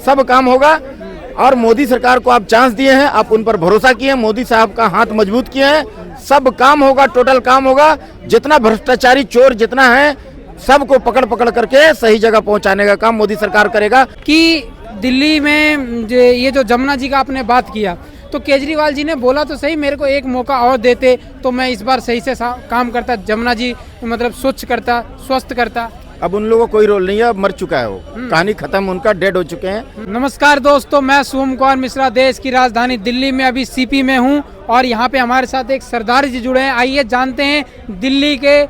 सब काम होगा। और मोदी सरकार को आप चांस दिए हैं, आप उन पर भरोसा किए हैं, मोदी साहब का हाथ मजबूत किए हैं, सब काम होगा, टोटल काम होगा। जितना भ्रष्टाचारी चोर जितना है सबको पकड़ पकड़ करके सही जगह पहुंचाने का काम मोदी सरकार करेगा। कि दिल्ली में ये जो जमुना जी का आपने बात किया, तो केजरीवाल जी ने बोला तो सही, मेरे को एक मौका और देते तो मैं इस बार सही से काम करता, जमुना जी मतलब स्वच्छ करता, स्वस्थ करता। अब उन लोगों को कोई रोल नहीं है, अब मर चुका है वो, कहानी खत्म, उनका डेड हो चुके हैं। नमस्कार दोस्तों, मैं शुभम कुमार मिश्रा देश की राजधानी दिल्ली में अभी सीपी में हूँ और यहाँ पे हमारे साथ एक सरदार जी जुड़े हैं। आइए जानते हैं दिल्ली के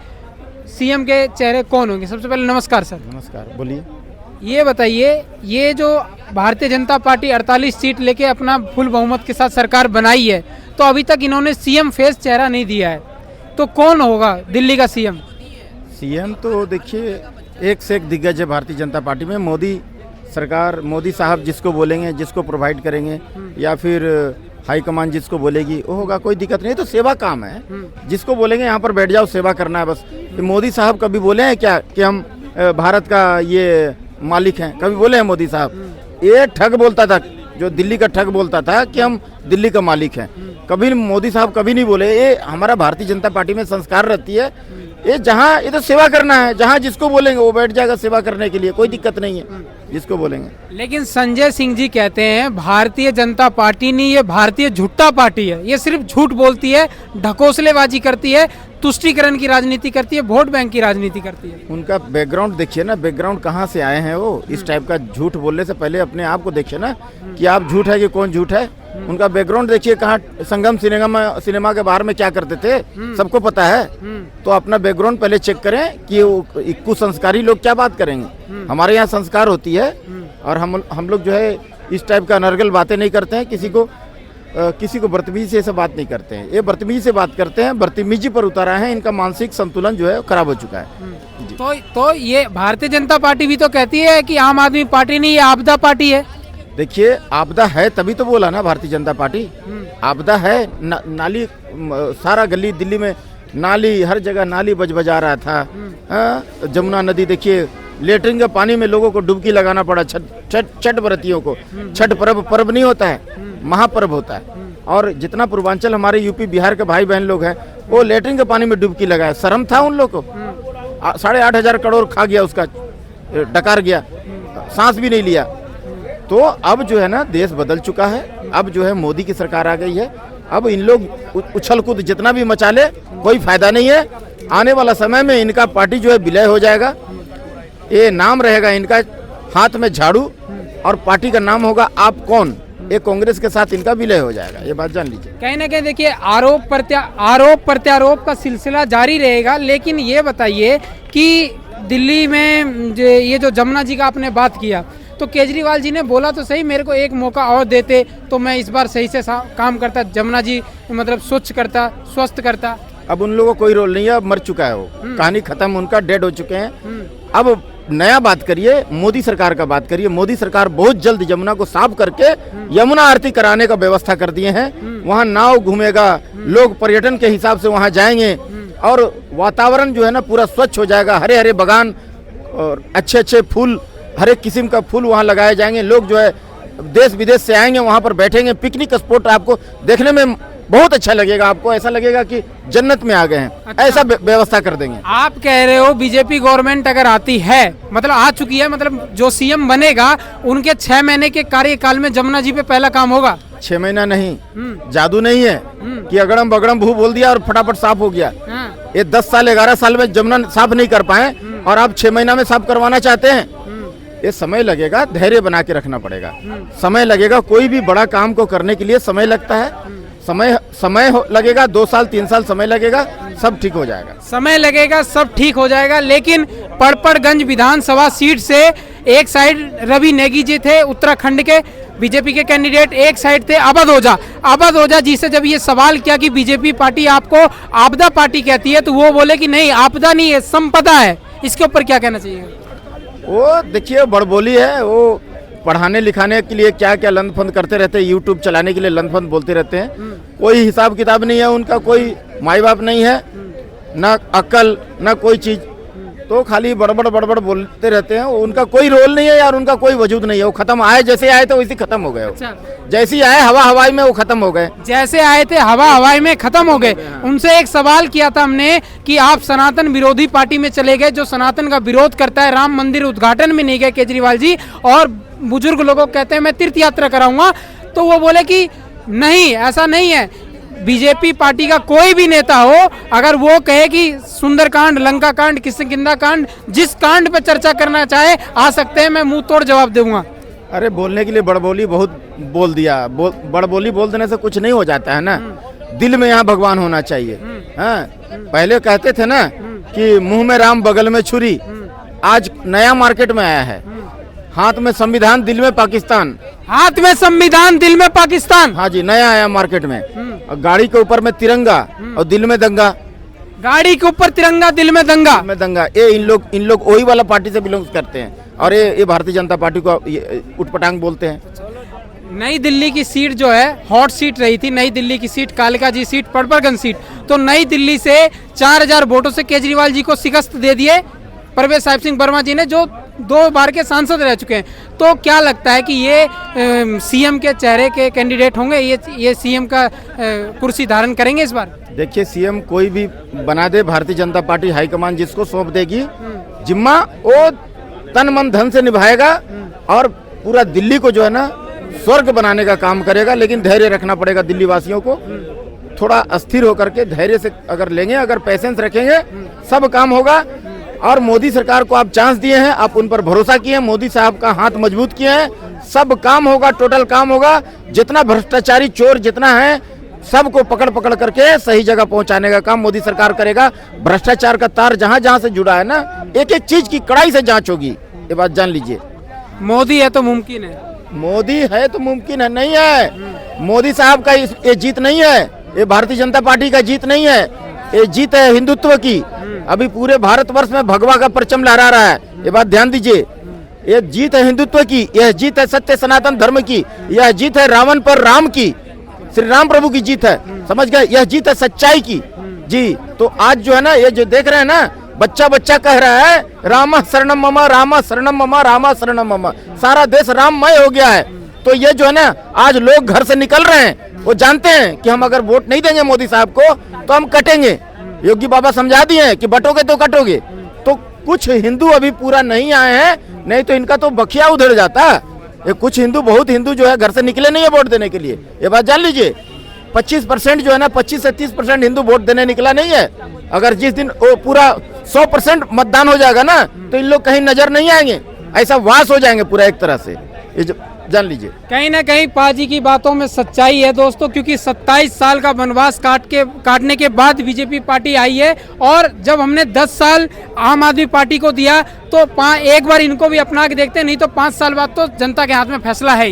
सीएम के चेहरे कौन होंगे। सबसे पहले नमस्कार सर। नमस्कार, बोलिए। ये बताइए, ये जो भारतीय जनता पार्टी 48 सीट लेके अपना फुल बहुमत के साथ सरकार बनाई है, तो अभी तक इन्होंने सीएम फेस चेहरा नहीं दिया है, तो कौन होगा दिल्ली का सीएम? सीएम तो देखिए एक से एक दिग्गज है भारतीय जनता पार्टी में। मोदी सरकार, मोदी साहब जिसको बोलेंगे, जिसको प्रोवाइड करेंगे, या फिर हाईकमान जिसको बोलेगी वो होगा, कोई दिक्कत नहीं। तो सेवा काम है, जिसको बोलेंगे यहाँ पर बैठ जाओ, सेवा करना है बस। मोदी साहब कभी बोले हैं क्या कि हम भारत का ये मालिक हैं? कभी बोले हैं मोदी साहब? ये ठग बोलता था, जो दिल्ली का ठग बोलता था कि हम दिल्ली का मालिक हैं। कभी मोदी साहब कभी नहीं बोले। ये हमारा भारतीय जनता पार्टी में संस्कार रहती है, ये जहाँ ये तो सेवा करना है, जहाँ जिसको बोलेंगे वो बैठ जाएगा सेवा करने के लिए, कोई दिक्कत नहीं है जिसको बोलेंगे। लेकिन संजय सिंह जी कहते हैं भारतीय जनता पार्टी नहीं, ये भारतीय झूठा पार्टी है, ये सिर्फ झूठ बोलती है, ढकोसलेबाजी करती है, तुष्टीकरण की राजनीति करती है, वोट बैंक की राजनीति करती है। उनका बैकग्राउंड देखिए ना, बैकग्राउंड कहाँ से आए हैं वो। इस टाइप का झूठ बोलने से पहले अपने आप को देखिए ना कि आप झूठ है कि कौन झूठ है। उनका बैकग्राउंड देखिए, कहाँ संगम सिनेमा के बाहर में क्या करते थे सबको पता है। तो अपना बैकग्राउंड पहले चेक करें कि कुसंस्कारी लोग क्या बात करेंगे। हमारे यहाँ संस्कार होती है और हम लोग जो है इस टाइप का अनर्गल बातें नहीं करते हैं, किसी को बदतमीजी से ऐसा बात नहीं करते हैं। ये बदतमीजी से बात करते हैं, बदतमीजी पर उतारा है, इनका मानसिक संतुलन जो है खराब हो चुका है। तो ये भारतीय जनता पार्टी भी तो कहती है कि आम आदमी पार्टी नहीं, ये आपदा पार्टी है। देखिए आपदा है तभी तो बोला ना भारतीय जनता पार्टी। आपदा है, नाली सारा गली दिल्ली में नाली, हर जगह नाली बजा रहा था। जमुना नदी देखिए, लेटरिन के पानी में लोगों को डुबकी लगाना पड़ा। छठ व्रतियों को, छठ पर्व नहीं होता है, महापर्व होता है। और जितना पूर्वांचल हमारे यूपी बिहार के भाई बहन लोग हैं वो लेटरिन के पानी में डुबकी लगाए। शर्म था उन लोग को? 8,500 करोड़ खा गया, उसका डकार गया, सांस भी नहीं लिया। तो अब जो है ना देश बदल चुका है, अब जो है मोदी की सरकार आ गई है। अब इन लोग उछल कूद जितना भी मचा ले कोई फायदा नहीं है। आने वाला समय में इनका पार्टी जो है विलय हो जाएगा। ये नाम रहेगा इनका हाथ में झाड़ू और पार्टी का नाम होगा आप कौन। ये कांग्रेस के साथ इनका विलय हो जाएगा, ये बात जान लीजिए। कहीं ना कहीं देखिए आरोप प्रत्यारोप का सिलसिला जारी रहेगा। लेकिन ये बताइए कि दिल्ली में ये जो जमुना जी का आपने बात किया, तो केजरीवाल जी ने बोला तो सही, मेरे को एक मौका और देते तो मैं इस बार सही से काम करता, जमुना जी मतलब स्वच्छ करता, स्वस्थ करता। अब उन लोगों को कोई रोल नहीं है, अब मर चुका है वो, कहानी खत्म, उनका डेड हो चुके हैं। अब नया बात करिए, मोदी सरकार का बात करिए। मोदी सरकार बहुत जल्द यमुना को साफ करके यमुना आरती कराने का व्यवस्था कर दिए हैं। वहाँ नाव घूमेगा, लोग पर्यटन के हिसाब से वहाँ जाएंगे और वातावरण जो है ना पूरा स्वच्छ हो जाएगा। हरे हरे बगान और अच्छे अच्छे फूल, हर एक किस्म का फूल वहाँ लगाए जाएंगे। लोग जो है देश विदेश से आएंगे, वहाँ पर बैठेंगे। पिकनिक स्पॉट आपको देखने में बहुत अच्छा लगेगा, आपको ऐसा लगेगा कि जन्नत में आ गए हैं। अच्छा। ऐसा व्यवस्था कर देंगे। आप कह रहे हो बीजेपी गवर्नमेंट अगर आती है, मतलब आ चुकी है, मतलब जो सीएम बनेगा उनके 6 महीने के कार्यकाल में जमुना जी पे पहला काम होगा? 6 महीना नहीं, जादू नहीं है कि अगड़म बगड़म भू बोल दिया और फटाफट साफ हो गया। ये 10 साल 11 साल में जमुना साफ नहीं कर पाए और आप 6 महीना में साफ करवाना चाहते हैं। ये समय लगेगा, धैर्य बना के रखना पड़ेगा, समय लगेगा। कोई भी बड़ा काम को करने के लिए समय लगता है, समय लगेगा, 2 साल 3 साल समय लगेगा, सब ठीक हो जाएगा। समय लगेगा, सब ठीक हो जाएगा। लेकिन पड़पड़गंज विधानसभा सीट से एक साइड रवि नेगी जी थे उत्तराखंड के बीजेपी के कैंडिडेट, एक साइड थे अवध ओझा जी से जब ये सवाल किया कि बीजेपी पार्टी आपको आपदा पार्टी कहती है, तो वो बोले कि नहीं, आपदा नहीं है, संपदा है। इसके ऊपर क्या कहना चाहिए? वो देखिए बड़बोली है, वो पढ़ाने लिखाने के लिए क्या क्या लंदफंद करते रहते हैं, यूट्यूब चलाने के लिए लंदफंद बोलते रहते हैं। कोई हिसाब किताब नहीं है उनका, कोई माई बाप नहीं है, ना अक्ल ना कोई चीज। तो खाली बड़बड़ बोलते रहते हैं, उनका कोई रोल नहीं है यार, उनका कोई वजूद नहीं है, वो खत्म आए जैसे आए तो वैसे खत्म हो गए वो। अच्छा, जैसी आए हवा हवाई में वो खत्म हो गए। जैसे आए थे हवा हवाई में खत्म हो गए। उनसे एक सवाल किया था हमने कि आप सनातन विरोधी पार्टी में चले गए, जो सनातन का विरोध करता है, राम मंदिर उद्घाटन में नहीं गए केजरीवाल जी, और बुजुर्ग लोगों कहते हैं मैं तीर्थ यात्रा कराऊंगा, तो वो बोले कि नहीं, ऐसा नहीं है। बीजेपी पार्टी का कोई भी नेता हो, अगर वो कहे कि सुंदरकांड, लंका कांड, किष्किंधा कांड, जिस कांड पे चर्चा करना चाहे आ सकते हैं, मैं मुंह तोड़ जवाब दूंगा। अरे बोलने के लिए बड़बोली बहुत बोल दिया, बड़बोली बोल देने से कुछ नहीं हो जाता है ना। दिल में यहाँ भगवान होना चाहिए। हाँ, पहले कहते थे ना कि मुंह में राम बगल में छुरी, आज नया मार्केट में आया है, हाथ में संविधान दिल में पाकिस्तान। हाथ में संविधान दिल में पाकिस्तान। हाँ जी, नया आया मार्केट में। और गाड़ी के ऊपर में तिरंगा और दिल में दंगा। गाड़ी के ऊपर तिरंगा, दिल में दंगा। दिल में दंगा, ये इन लोग वही वाला पार्टी से बिलोंग करते हैं, और ये भारतीय जनता पार्टी को उटपटांग बोलते हैं। नई दिल्ली की सीट जो है हॉट सीट रही थी, नई दिल्ली की सीट, कालिका जी सीट, पड़पड़गंज सीट, तो नई दिल्ली से 4000 वोटों से केजरीवाल जी को शिकस्त दे दिए परवेज साहिब सिंह वर्मा जी ने, जो 2 बार के सांसद रह चुके हैं। तो क्या लगता है कि ये सीएम के चेहरे के कैंडिडेट होंगे, ये सीएम का कुर्सी धारण करेंगे इस बार? देखिए, सीएम कोई भी बना दे, भारतीय जनता पार्टी हाईकमान जिसको सौंप देगी जिम्मा, वो तन मन धन से निभाएगा और पूरा दिल्ली को जो है ना स्वर्ग बनाने का काम करेगा। लेकिन धैर्य रखना पड़ेगा दिल्ली वासियों को, थोड़ा अस्थिर होकर के धैर्य से अगर लेंगे, अगर पेशेंस रखेंगे, सब काम होगा। और मोदी सरकार को आप चांस दिए हैं, आप उन पर भरोसा किए हैं, मोदी साहब का हाथ मजबूत किए हैं, सब काम होगा, टोटल काम होगा। जितना भ्रष्टाचारी चोर जितना है, सबको पकड़ करके सही जगह पहुंचाने का काम मोदी सरकार करेगा। भ्रष्टाचार का तार जहां जहां से जुड़ा है ना, एक एक चीज की कड़ाई से जांच होगी, ये बात जान लीजिए। मोदी है तो मुमकिन है, मोदी है तो मुमकिन है, नहीं है। मोदी साहब का ये जीत नहीं है, ये भारतीय जनता पार्टी का जीत नहीं है, ये जीत है हिंदुत्व की। अभी पूरे भारतवर्ष में भगवा का परचम लहरा रहा है, ये बात ध्यान दीजिए। ये जीत है हिंदुत्व की, यह जीत है सत्य सनातन धर्म की, यह जीत है रावण पर राम की, श्री राम प्रभु की जीत है, समझ गए? यह जीत है सच्चाई की जी। तो आज जो है ना, ये जो देख रहे हैं ना, बच्चा कह रहा है रामा शरणम ममा, रामा शरणम ममा, रामा शरणम ममा, सारा देश राममय हो गया है। तो ये जो है ना, आज लोग घर से निकल रहे हैं, वो जानते हैं कि हम अगर वोट नहीं देंगे मोदी साहब को तो हम कटेंगे। योगी बाबा समझा दिए हैं कि बटोगे तो कटोगे। तो कुछ हिंदू अभी पूरा नहीं आए हैं, नहीं तो इनका तो बखिया उधड़ जाता। ये कुछ हिंदू, बहुत हिंदू जो है घर से निकले नहीं है वोट देने के लिए, ये बात जान लीजिए। 25% जो है ना, 25 से 30% हिंदू वोट देने निकला नहीं है। अगर जिस दिन वो पूरा 100% मतदान हो जाएगा ना, तो इन लोग कहीं नजर नहीं आएंगे, ऐसा वास हो जाएंगे पूरा एक तरह से, ये जान लीजिए। कहीं ना कहीं पाजी की बातों में सच्चाई है दोस्तों, क्योंकि 27 साल का वनवास काटने के बाद बीजेपी पार्टी आई है। और जब हमने 10 साल आम आदमी पार्टी को दिया, तो एक बार इनको भी अपना के देखते हैं, नहीं तो 5 साल बाद तो जनता के हाथ में फैसला है ही।